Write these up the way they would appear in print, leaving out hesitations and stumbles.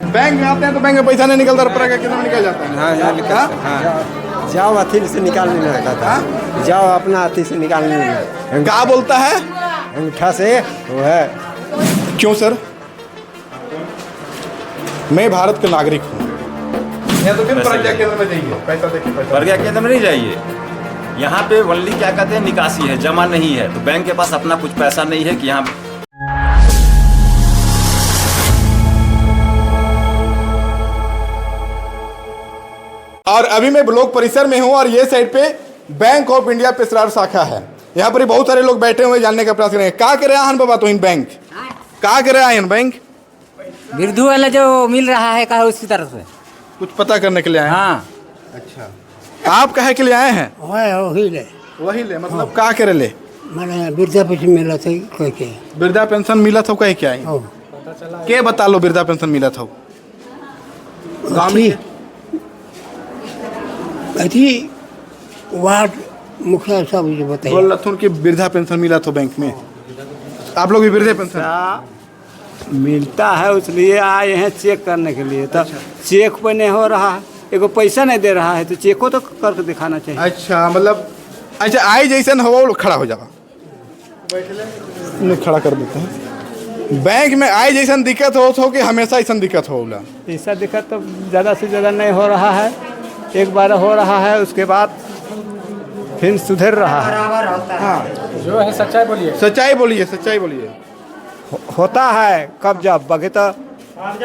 Bank में आते हैं तो बैंक में पैसा नहीं निकलता, प्रज्ञा केंद्र में निकल जाता है। हाँ यहाँ निकलता है। हाँ जाओ अथी से निकालने नहीं रहता था, जाओ अपना अथी से निकालने नहीं। क्या बोलता है अंगूठा से वो है। क्यों सर? मैं भारत का नागरिक हूँ, या तो फिर प्रज्ञा केंद्र में जाइए, पैसा देखिए। प्रज्ञा केंद्र में नहीं जाइए, यहाँ पे ओनली क्या कहते हैं निकासी है, जमा नहीं है। तो बैंक के पास अपना कुछ पैसा नहीं है कि यहाँ। और अभी मैं ब्लॉक परिसर में हूँ और ये साइड पे बैंक ऑफ इंडिया पेशरार शाखा है। यहाँ पर बहुत सारे लोग बैठे हुए जानने का प्रयास करेंगे क्या करे आन बाबा तो इन बैंक क्या करे आयन बैंक बिरधू वाला जो मिल रहा है कहा उसकी तरफ से कुछ पता करने के लिए आए हैं? हाँ। अच्छा, आप कहे के लिए आए हैं? वही ले मतलब क्या करे ले? मैंने वृद्धा पेंशन मिला था कोई के वृद्धा पेंशन मिला था कहे क्या आई के बता लो वृद्धा पेंशन मिला था गाँव में अथी वार्ड मुखिया सब जो बताइए बोल रहा कि वृद्धा पेंशन मिला था बैंक में। आप लोग भी वृद्धा पेंशन मिलता है इसलिए आए हैं चेक करने के लिए। तब चेक पर नहीं हो रहा है, एगो पैसा नहीं दे रहा है तो चेको तो करके दिखाना चाहिए। अच्छा मतलब अच्छा आई जैसन हो खड़ा हो जावा, नहीं खड़ा कर देते हैं। बैंक में आई जैसन दिक्कत हो कि हमेशा ऐसा दिक्कत होगा? ऐसा दिक्कत तो ज़्यादा से ज़्यादा नहीं हो रहा है, एक बार हो रहा है उसके बाद फिर सुधर रहा है। हाँ जो है सच्चाई बोलिए, सच्चाई बोलिए, सच्चाई बोलिए। होता है कब जब बगे तो आज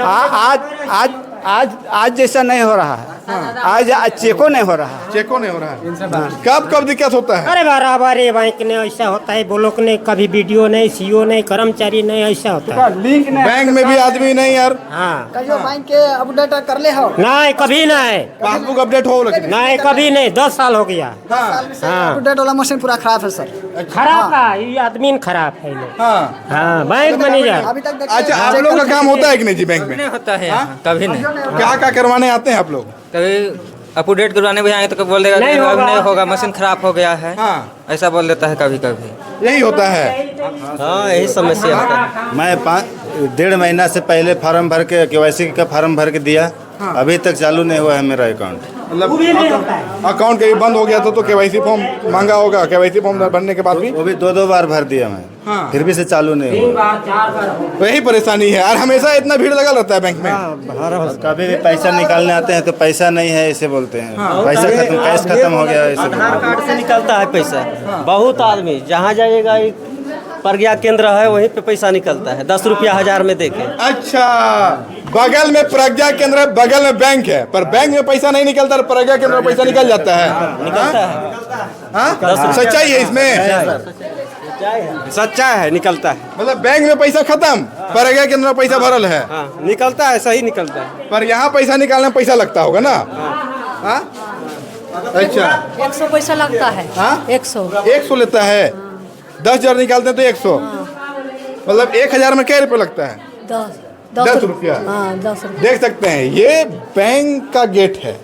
आज आज आज जैसा नहीं हो रहा है। आज चेको नहीं हो रहा है, चेको नहीं हो रहा है। कब कब दिक्कत होता है? अरे बराबर है बैंक ने ऐसा होता है, ब्लॉक ने कभी वीडियो नहीं, सीओ नहीं, कर्मचारी नहीं, ऐसा होता है। लिंक नहीं, बैंक में भी आदमी नहीं यार। हाँ बैंक के अपडेट कर ले हो नहीं कभी नहीं, पासबुक अपडेट हो लेकिन नहीं कभी नहीं, 10 साल हो गया। हाँ अपडेट वाला मशीन पूरा खराब है सर। खराब है ये आदमी खराब है ये। हाँ। हाँ बैंक मैनेजर। अभी तक अच्छा आप लोग का काम होता है कि नहीं जी बैंक में? नहीं होता है यहाँ, कभी नहीं। क्या क्या करवाने आते हैं आप लोग? कभी अपडेट करवाने भी आएंगे तो बोल देगा नहीं कि अब होगा। नहीं होगा, मशीन खराब हो गया है, हाँ ऐसा बोल देता है कभी कभी। यही होता है। हाँ यही समस्या होता है। मैं 1.5 महीना से पहले फार्म भर के केवाईसी का फार्म भर के दिया, अभी तक चालू नहीं हुआ है मेरा अकाउंट। मतलब अकाउंट कहीं बंद हो गया था तो केवाईसी फॉर्म मांगा होगा, केवाईसी फॉर्म भरने के बाद भी वो भी 2 बार भर दिया मैं, हाँ। फिर भी से चालू नहीं हुआ। तो यही परेशानी है और हमेशा इतना भीड़ लगा रहता है बैंक में। कभी भी पैसा निकालने आते हैं तो पैसा नहीं है ऐसे बोलते हैं, पैसा खत्म, कैश खत्म हो गया ऐसे बोलते हैं। आधार कार्ड से निकलता है पैसा। बहुत आदमी जहाँ जाइएगा प्रज्ञा केंद्र है वहीं पे पैसा निकलता है, 10 रुपया 1000 में देके। अच्छा बगल में प्रज्ञा केंद्र है, बगल में बैंक है, पर बैंक में पैसा नहीं निकलता, प्रज्ञा केंद्र में पैसा निकल जाता है। निकलता है। हाँ? सच्चाई है इसमें? सच्चा है, निकलता है। मतलब बैंक में पैसा खत्म, प्रज्ञा केंद्र में पैसा भरल है। हाँ निकलता है, सही निकलता है। पर यहाँ पैसा निकालने में पैसा लगता होगा ना? हाँ? अच्छा 100 पैसा लगता है। हाँ? 100 लेता है, 10,000 निकालते हैं तो 100, मतलब 1,000 में क्या रुपये लगता है? 10 रुपया। हाँ 10 रुपया। देख सकते हैं ये बैंक का गेट है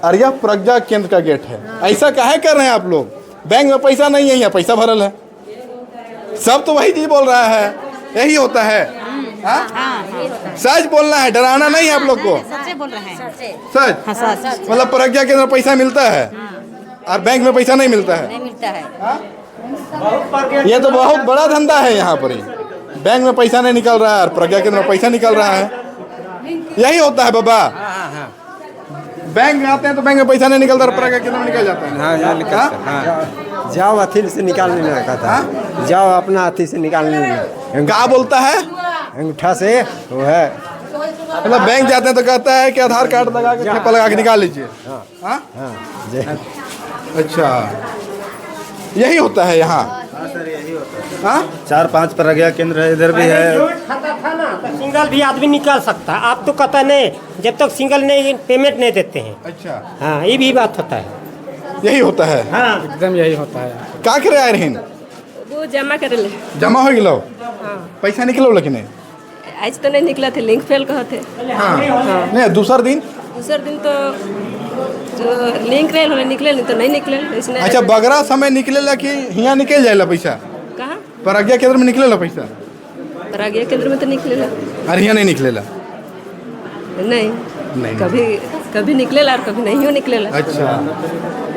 और यह प्रज्ञा केंद्र का गेट है। ऐसा काहे कर रहे हैं आप लोग? बैंक में पैसा नहीं है, यहाँ पैसा भरल है। सब तो वही चीज बोल रहा है, यही होता है। सच बोलना है, डराना नहीं है आप लोग को। सच्चे बोल रहे हैं। सच मतलब प्रज्ञा केंद्र में पैसा मिलता है और बैंक में पैसा नहीं मिलता है। नहीं मिलता है। ये तो बहुत बड़ा धंधा है यहाँ पर ही। बैंक में पैसा नहीं निकल रहा है और प्रज्ञा केंद्र में पैसा निकल रहा है। यही होता है बाबा। बैंक में आते हैं तो बैंक में पैसा नहीं निकलता, प्रज्ञा केंद्र में निकल जाता है। हाँ यहाँ निकलता है। हाँ जाओ अथी से निकालने नहीं रहता था, जाओ अपना अथी से निकालने नहीं। क्या बोलता है? अंगूठा से वो है। मतलब बैंक जाते हैं तो कहता है कि आधार कार्ड लगा के ठेपा लगा के निकाल लीजिए। हाँ? अच्छा यही होता है यहाँ। हाँ 4-5 प्रज्ञा केंद्र है, इधर भी है। खाता था ना तो सिंगल भी आदमी निकाल सकता है। आप तो कहता नहीं, जब तक सिंगल नहीं पेमेंट नहीं देते हैं। अच्छा हाँ ये भी बात होता है। यही होता है। हाँ एकदम यही होता है। क्या करे आए रहीन? वो जमा कर ले। जमा हो गिलो, पैसा निकलो लेकिन नहीं? आज तो नहीं निकला थे, लिंक फेल कहा थे। हाँ नहीं दूसर दिन तो जो लिंक रहे होले निकले नहीं तो नहीं निकले इसने। अच्छा बगरा समय निकलेला कि यहाँ निकल जाएला पैसा? कहाँ? प्रज्ञा केंद्र में निकलेला पैसा प्रज्ञा केंद्र में तो निकले। और यहाँ नहीं निकलेला? नहीं कभी कभी निकलेला और कभी नहीं निकलेला। अच्छा,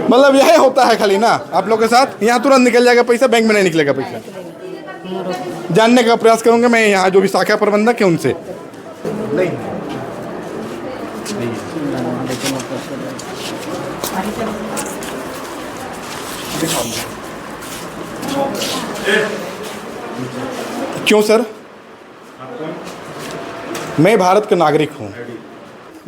मतलब यही होता है खाली ना आप लोग के साथ? यहाँ तुरंत निकल जाएगा पैसा, बैंक में नहीं निकलेगा पैसा। जानने का प्रयास करूंगा मैं यहाँ जो भी शाखा प्रबंधक है उनसे। नहीं क्यों सर? मैं भारत का नागरिक हूँ।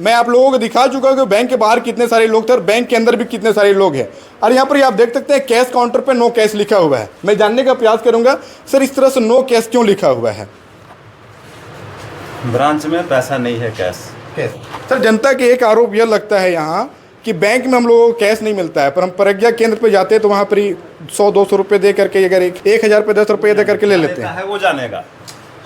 मैं आप लोगों को दिखा चुका हूँ कि बैंक के बाहर कितने सारे लोग थे और बैंक के अंदर भी कितने सारे लोग हैं। और यहाँ पर आप देख सकते हैं कैश काउंटर पे नो कैश लिखा हुआ है। मैं जानने का प्रयास करूंगा सर इस तरह से नो कैश क्यों लिखा हुआ है? ब्रांच में पैसा नहीं है कैश। सर जनता के एक आरोप यह लगता है यहाँ कि बैंक में हम लोगों को कैश नहीं मिलता है, पर हम प्रज्ञा केंद्र पे जाते हैं तो वहाँ पर ही 100-200 रुपये दे करके, अगर 1000 पे 10 रुपये दे करके ले लेते हैं। वो जानेगा,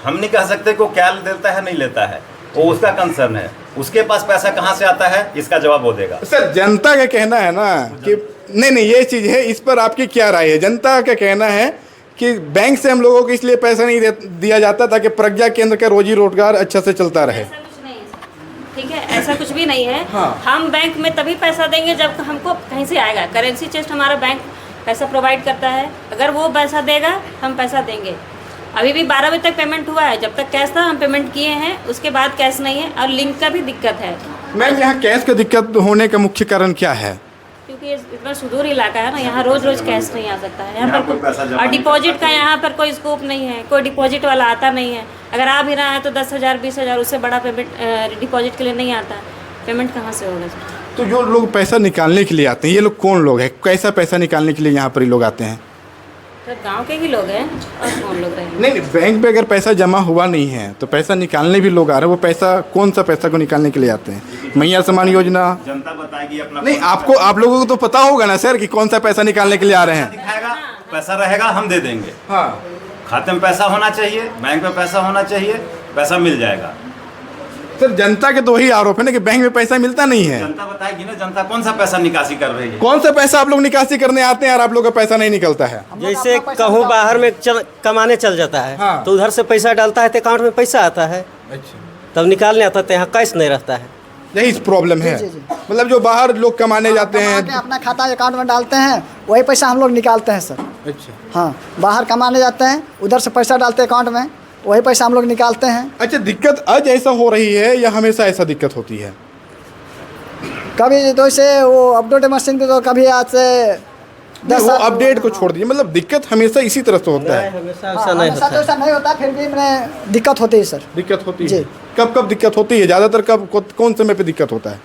हम नहीं कह सकते को क्या देता है नहीं लेता है, वो उसका कंसर्न है। उसके पास पैसा कहाँ से आता है इसका जवाब वो देगा। सर जनता का कहना है ना कि नहीं ये चीज़ है, इस पर आपकी क्या राय है? जनता का कहना है कि बैंक से हम लोगों को इसलिए पैसा नहीं दिया जाता ताकि प्रज्ञा केंद्र का रोजी रोजगार अच्छा से चलता रहे। ठीक है, ऐसा कुछ भी नहीं है। हाँ। हम बैंक में तभी पैसा देंगे जब हमको कहीं से आएगा। करेंसी चेस्ट हमारा बैंक पैसा प्रोवाइड करता है, अगर वो पैसा देगा हम पैसा देंगे। अभी भी 12 बजे तक पेमेंट हुआ है, जब तक कैश था हम पेमेंट किए हैं, उसके बाद कैश नहीं है। और लिंक का भी दिक्कत है। मैम यहाँ कैश का दिक्कत होने का मुख्य कारण क्या है? क्योंकि ये इतना सुदूर इलाका है ना, यहाँ रोज रोज कैश नहीं आ सकता है। यहाँ कोई पैसा पर जमा और नहीं डिपॉजिट का यहाँ पर कोई स्कोप नहीं है, कोई डिपॉजिट वाला आता नहीं है। अगर आ भी रहा है तो 10,000 20,000, उससे बड़ा पेमेंट डिपॉजिट के लिए नहीं आता है। पेमेंट कहाँ से होगा? तो जो लोग पैसा निकालने के लिए आते हैं ये लोग कौन लोग हैं? कैसा पैसा निकालने के लिए यहाँ पर ही लोग आते हैं? सर गाँव के ही लोग हैं और कौन लोग रहेंगे? नहीं बैंक पे अगर पैसा जमा हुआ नहीं है तो पैसा निकालने भी लोग आ रहे हैं। वो पैसा कौन सा पैसा को निकालने के लिए आते हैं? मैया सम्मान योजना जनता बताएगी अपना। नहीं आपको, आप लोगों को तो पता होगा ना सर कि कौन सा पैसा निकालने के लिए आ रहे हैं। दिखाएगा, पैसा रहेगा हम दे देंगे। हाँ, खाते में पैसा होना चाहिए, बैंक में पैसा होना चाहिए, पैसा मिल जाएगा। सर जनता के तो वही आरोप है ना कि बैंक में पैसा मिलता नहीं है। जनता बताएगी ना, जनता कौन सा पैसा निकासी कर रही है। कौन सा पैसा आप लोग निकासी करने आते हैं और आप लोग का पैसा नहीं निकलता है? जैसे कहूँ बाहर में कमाने चल जाता है, हाँ। तो उधर से पैसा डालता है तो अकाउंट में पैसा आता है, तब निकालने आता है तो यहाँ कैश नहीं रहता है। यही प्रॉब्लम है। मतलब जो बाहर लोग कमाने जाते हैं अपना खाता अकाउंट में डालते हैं, वही पैसा हम लोग निकालते हैं सर। अच्छा हाँ, बाहर कमाने जाते हैं, उधर से पैसा डालते हैं अकाउंट में, वही पैसा हम लोग निकालते हैं। अच्छा, दिक्कत आज ऐसा हो रही है या हमेशा ऐसा दिक्कत होती है? कभी तो इसे वो अपडेट मशीन पे तो कभी आज से वो अपडेट को छोड़ दीजिए, मतलब दिक्कत हमेशा इसी तरह से होता है। हमेशा ऐसा नहीं होता है। ऐसा नहीं होता, फिर भी मैंने दिक्कत होती है सर। दिक्कत होती है? जी। कब कब दिक्कत होती है? ज़्यादातर कब, कौन समय पे दिक्कत होता है?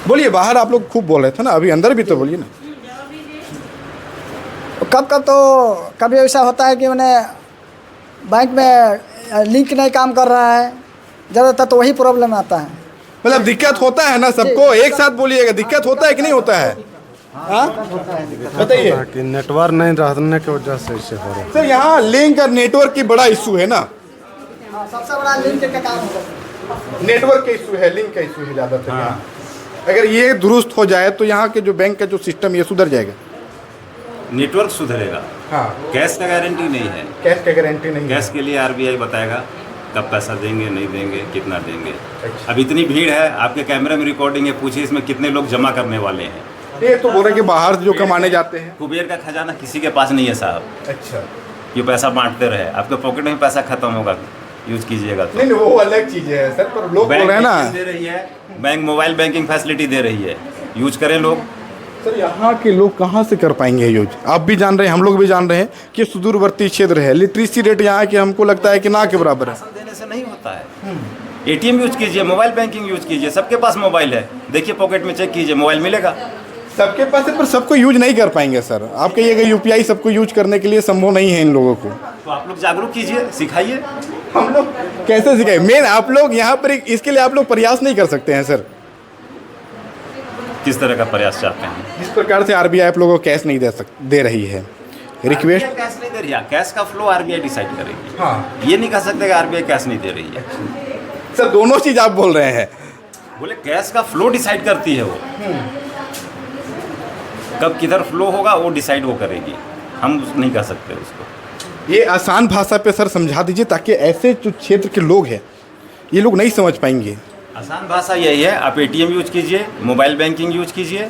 बोलिए, बाहर आप लोग खूब बोल रहे थे ना, अभी अंदर भी तो बोलिए ना। कब कब तो कभी ऐसा होता है कि मैंने बैंक में लिंक नहीं काम कर रहा है, ज़्यादातर तो वही प्रॉब्लम आता है। मतलब दिक्कत होता है ना सबको? एक साथ बोलिएगा, दिक्कत होता है कि नहीं होता है? हाँ बताइए। कि नेटवर्क नहीं रहने की वजह से ऐसे हो रहा है। सर यहाँ लिंक और नेटवर्क की बड़ा इशू है ना? सबसे बड़ा लिंक का काम होता है। नेटवर्क का इशू है, लिंक का इशू है ज़्यादातर यहाँ। अगर ये दुरुस्त हो जाए तो यहाँ के जो बैंक का जो सिस्टम ये सुधर जाएगा। नेटवर्क सुधरेगा। हाँ, कैश का गारंटी नहीं है। कैश का गारंटी नहीं है। कैश के लिए आरबीआई बताएगा कब पैसा देंगे, नहीं देंगे, कितना देंगे। अब इतनी भीड़ है, आपके कैमरे में रिकॉर्डिंग है, पूछिए इसमें कितने लोग जमा करने वाले हैं। ये तो बोल रहे कि बाहर जो कमाने जाते हैं। कुबेर का खजाना किसी के पास नहीं है साहब। अच्छा, ये पैसा बांटते रहे, आपके पॉकेट में पैसा खत्म होगा, यूज कीजिएगा तो। नहीं वो अलग चीज़ है सर, पर लोग बोल रहे हैं ना। दे रही है बैंक, मोबाइल बैंकिंग फैसिलिटी दे रही है, यूज करें लोग। सर यहाँ के लोग कहाँ से कर पाएंगे यूज? आप भी जान रहे हैं, हम लोग भी जान रहे हैं कि सुदूरवर्ती क्षेत्र है, लिटरेसी रेट यहाँ के हमको लगता है कि ना के बराबर है। देने से नहीं होता है। एटीएम यूज कीजिए, मोबाइल बैंकिंग यूज कीजिए, सबके पास मोबाइल है, देखिए पॉकेट में चेक कीजिए, मोबाइल मिलेगा। सबके पास है पर सबको यूज नहीं कर पाएंगे सर। आप कहिएगा यूपीआई सबको यूज करने के लिए संभव नहीं है इन लोगों को। तो आप लोग जागरूक कीजिए, सिखाइए। हम लोग कैसे सिखाए? मेन आप लोग यहाँ पर इसके लिए आप लोग प्रयास नहीं कर सकते हैं सर? किस तरह का प्रयास चाहते हैं? जिस प्रकार से आरबीआई आप लोगों को कैश नहीं दे रही है, रिक्वेस्ट। कैश नहीं दे रही है, कैश का फ्लो आरबीआई डिसाइड करेगी। हाँ, ये नहीं कह सकते कि आरबीआई कैश नहीं दे रही है। सर दोनों चीज आप बोल रहे हैं। बोले कैश का फ्लो डिसाइड करती है वो, कब किधर फ्लो होगा वो डिसाइड वो करेगी, हम नहीं कह सकते उसको। ये आसान भाषा पे सर समझा दीजिए ताकि ऐसे जो क्षेत्र के लोग हैं ये लोग नहीं समझ पाएंगे। आसान भाषा यही है, आप एटीएम यूज कीजिए, मोबाइल बैंकिंग यूज कीजिए।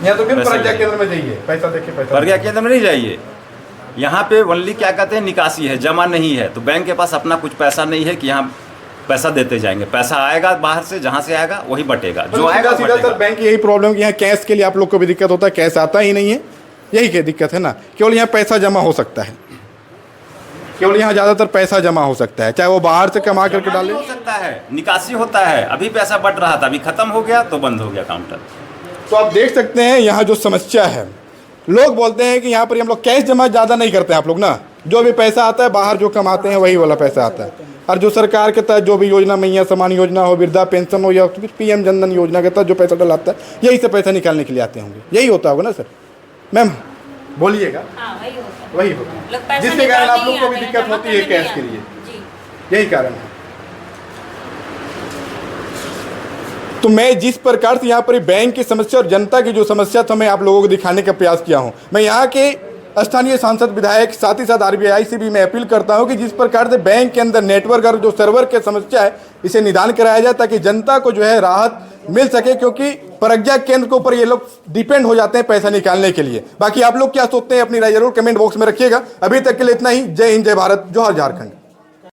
यहाँ तो फिर पैसा प्रज्ञा जाइए। केंद्र में जाइए, पैसा देखिए, पैसा प्रज्ञा केंद्र में नहीं जाइए, यहाँ पे ओनली क्या कहते हैं निकासी है, जमा नहीं है। तो बैंक के पास अपना कुछ पैसा नहीं है कि यहाँ पैसा देते जाएंगे। पैसा आएगा बाहर से, जहाँ से आएगा वही बटेगा, जो आएगा सीधा सीधा सर बैंक की यही प्रॉब्लम है कि यहाँ कैश के लिए आप लोग को भी दिक्कत होता है, कैश आता ही नहीं है, यही क्या दिक्कत है ना। केवल यहाँ पैसा जमा हो सकता है, केवल यहाँ ज़्यादातर पैसा जमा हो सकता है, चाहे वो बाहर से कमा करके डाले। हो सकता है निकासी होता है, अभी पैसा बट रहा था, अभी खत्म हो गया तो बंद हो गया काउंटर। तो आप देख सकते हैं यहाँ जो समस्या है, लोग बोलते हैं कि यहाँ पर हम लोग कैश जमा ज़्यादा नहीं करते हैं आप लोग ना, जो भी पैसा आता है बाहर जो कमाते हैं वही वाला पैसा आता है। और जो सरकार के तहत जो भी योजना, मैया समान योजना हो, वृद्धा पेंशन हो, या फिर PM जनधन योजना के तहत जो पैसा डलाता है, यही से पैसा निकालने के लिए आते होंगे, यही होता होगा ना सर। मैम बोलिएगा। हाँ, वही होता है। वही लोग होता है, पैसा जिसके कारण आप निकालने लोग को भी ही आते हैं, दिक्कत जमा होती है करने कैश नहीं के आते। लिए, जी। यही कारण है। तो मैं जिस प्रकार से यहाँ पर बैंक की समस्या और जनता की जो समस्या था, मैं आप लोगों को दिखाने का प्रयास किया हूँ। मैं यहाँ के स्थानीय सांसद, विधायक, साथ ही साथ RBI से भी मैं अपील करता हूँ कि जिस प्रकार से बैंक के अंदर नेटवर्क और जो सर्वर की समस्या है, इसे निदान कराया जाए ताकि जनता को जो है राहत मिल सके, क्योंकि प्रज्ञा केंद्र के ऊपर ये लोग डिपेंड हो जाते हैं पैसा निकालने के लिए। बाकी आप लोग क्या सोचते हैं अपनी राय जरूर कमेंट बॉक्स में रखिएगा। अभी तक के लिए इतना ही। जय हिंद, जय भारत, जोहार झारखंड।